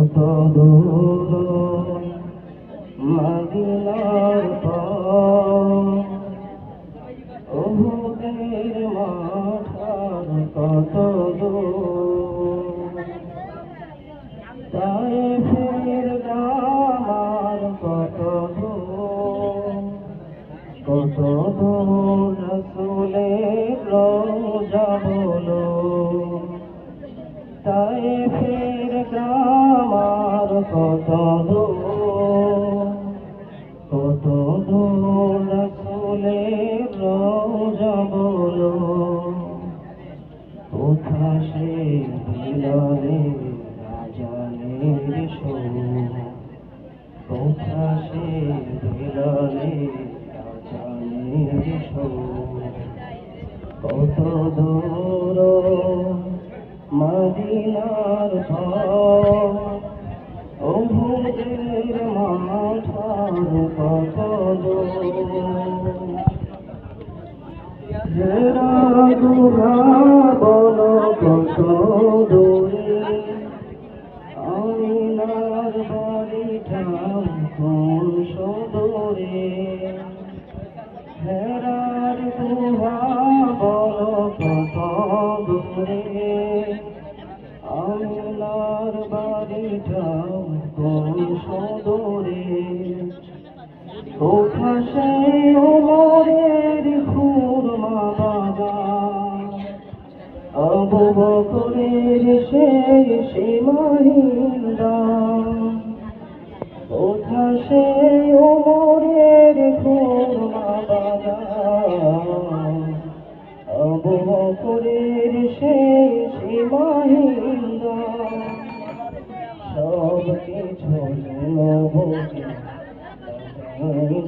কত দূর মদিনার পথ, উহুদের মাঠ আর কত দূর, তায়েফের গ্রাম আর কত দূর, কত দূর রাসূলের রওজা বলো, তায়েফের গ্রাম আর কত দূর, কত দূর রাসূলের রওজা বলো, কোথা সে বিলালের আযানের সুর, কোথা সে বিলালের আযানের সুর, কত দূর মদিনার পথ, উহুদের মাঠ আর কত দূর, হেরা গুহা বলো কত দূরে, আমিনার বাড়িটা কোন সুদূরে, হেরার গুহা বলো কত দূরে, আমিনার বাড়িটা কোন সুদূরে, কোথা সেই ওমরের খুরমা বাগান, আবু বকরের সেই সীমাহীন দান, কোথা সেই ওমরের খুরমা বাগান, আবু বকরের সেই সীমাহীন দান, সব কিছু নবী